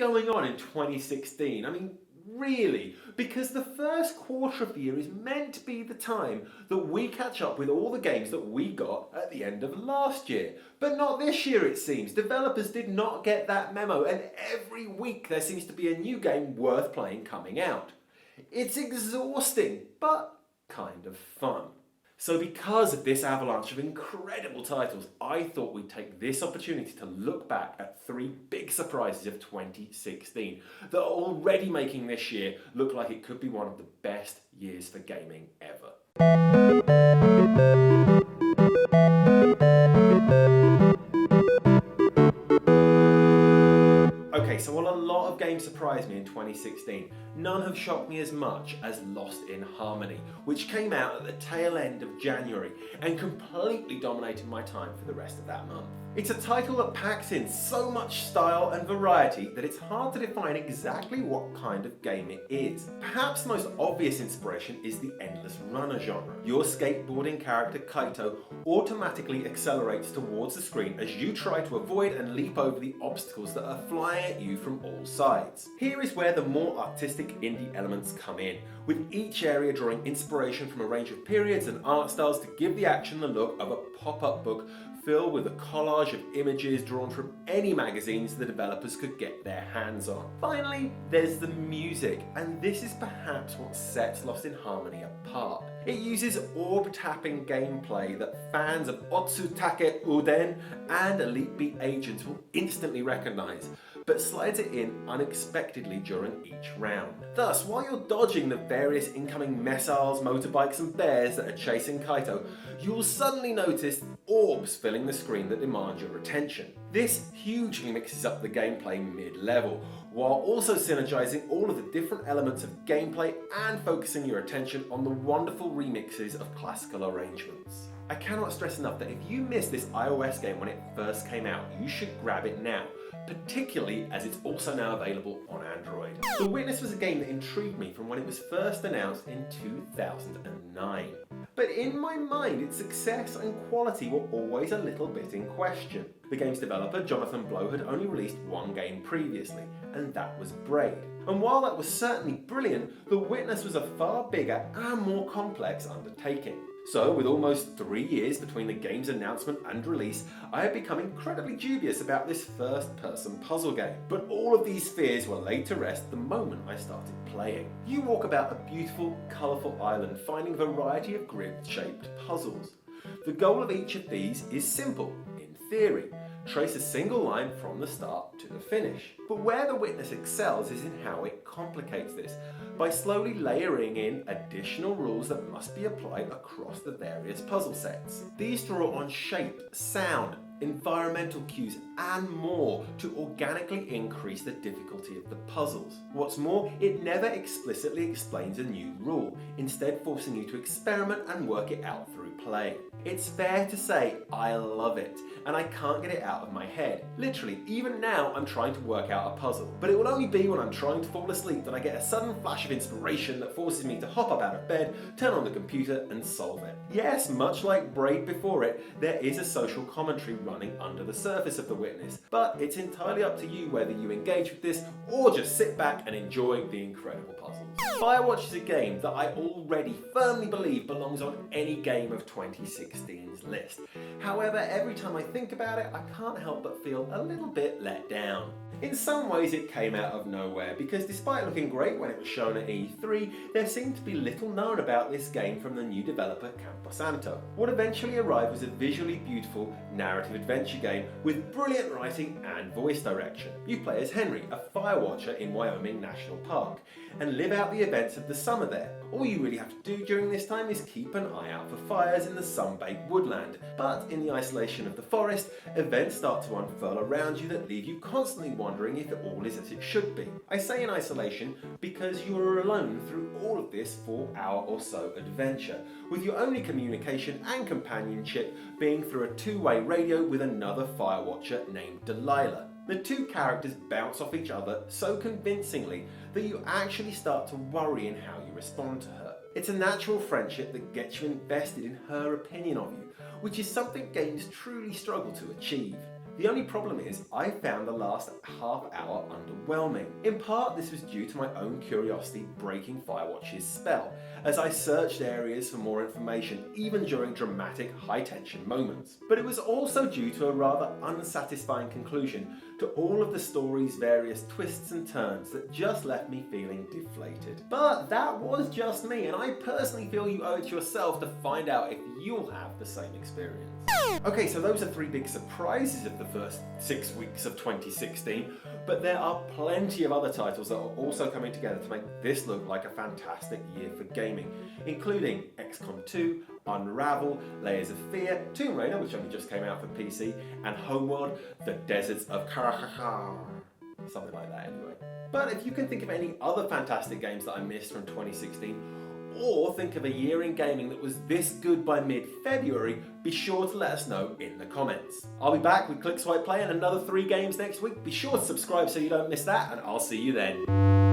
going on in 2016? I mean, really? Because the first quarter of the year is meant to be the time that we catch up with all the games that we got at the end of last year. But not this year, it seems. Developers did not get that memo, and every week there seems to be a new game worth playing coming out. It's exhausting, but kind of fun. So because of this avalanche of incredible titles, I thought we'd take this opportunity to look back at 3 big surprises of 2016 that are already making this year look like it could be one of the best years for gaming ever. Okay, so while a lot of games surprised me in 2016, none have shocked me as much as Lost in Harmony, which came out at the tail end of January and completely dominated my time for the rest of that month. It's a title that packs in so much style and variety that it's hard to define exactly what kind of game it is. Perhaps the most obvious inspiration is the endless runner genre. Your skateboarding character Kaito automatically accelerates towards the screen as you try to avoid and leap over the obstacles that are flying at you from all sides. Here is where the more artistic indie elements come in, with each area drawing inspiration from a range of periods and art styles to give the action the look of a pop-up book filled with a collage of images drawn from any magazines the developers could get their hands on. Finally, there's the music, and this is perhaps what sets Lost in Harmony apart. It uses orb-tapping gameplay that fans of Otsutake Uden and Elite Beat agents will instantly recognise, but slides it in unexpectedly during each round. Thus, while you're dodging the various incoming missiles, motorbikes and bears that are chasing Kaito, you'll suddenly notice orbs filling the screen that demand your attention. This hugely mixes up the gameplay mid-level, while also synergizing all of the different elements of gameplay and focusing your attention on the wonderful remixes of classical arrangements. I cannot stress enough that if you missed this iOS game when it first came out, you should grab it now, particularly as it's also now available on Android. The Witness was a game that intrigued me from when it was first announced in 2009. But in my mind, its success and quality were always a little bit in question. The game's developer, Jonathan Blow, had only released one game previously, and that was Braid. And while that was certainly brilliant, The Witness was a far bigger and more complex undertaking. So, with almost 3 years between the game's announcement and release, I had become incredibly dubious about this first-person puzzle game. But all of these fears were laid to rest the moment I started playing. You walk about a beautiful, colourful island, finding a variety of grid-shaped puzzles. The goal of each of these is simple, in theory. Trace a single line from the start to the finish. But where The Witness excels is in how it complicates this, by slowly layering in additional rules that must be applied across the various puzzle sets. These draw on shape, sound, environmental cues and more to organically increase the difficulty of the puzzles. What's more, it never explicitly explains a new rule, instead forcing you to experiment and work it out through play. It's fair to say I love it, and I can't get it out of my head. Literally, even now I'm trying to work out a puzzle, but it will only be when I'm trying to fall asleep that I get a sudden flash of inspiration that forces me to hop up out of bed, turn on the computer and solve it. Yes, much like Braid before it, there is a social commentary running under the surface of The Witness, but it's entirely up to you whether you engage with this or just sit back and enjoy the incredible puzzles. Firewatch is a game that I already firmly believe belongs on any game of 2016's list. However, every time I think about it, I can't help but feel a little bit let down. In some ways it came out of nowhere, because despite looking great when it was shown at E3, there seemed to be little known about this game from the new developer Camposanto. What eventually arrived was a visually beautiful narrative adventure game with brilliant writing and voice direction. You play as Henry, a firewatcher in Wyoming National Park, and live out the events of the summer there. All you really have to do during this time is keep an eye out for fires in the sun-baked woodland, but in the isolation of the forest, events start to unfurl around you that leave you constantly wondering if it all is as it should be. I say in isolation because you are alone through all of this 4-hour or so adventure, with your only communication and companionship being through a two-way radio with another firewatcher named Delilah. The two characters bounce off each other so convincingly that you actually start to worry in how you respond to her. It's a natural friendship that gets you invested in her opinion of you, which is something games truly struggle to achieve. The only problem is I found the last half hour underwhelming. In part, this was due to my own curiosity breaking Firewatch's spell, as I searched areas for more information even during dramatic high-tension moments. But it was also due to a rather unsatisfying conclusion to all of the story's various twists and turns that just left me feeling deflated. But that was just me, and I personally feel you owe it to yourself to find out if you'll have the same experience. Okay, so those are 3 big surprises of the first 6 weeks of 2016, but there are plenty of other titles that are also coming together to make this look like a fantastic year for gaming, including XCOM 2, Unravel, Layers of Fear, Tomb Raider, which only just came out for PC, and Homeworld, The Deserts of Karakar. Something like that anyway. But if you can think of any other fantastic games that I missed from 2016, or think of a year in gaming that was this good by mid-February, be sure to let us know in the comments. I'll be back with Click Swipe Play and another 3 games next week. Be sure to subscribe so you don't miss that, and I'll see you then.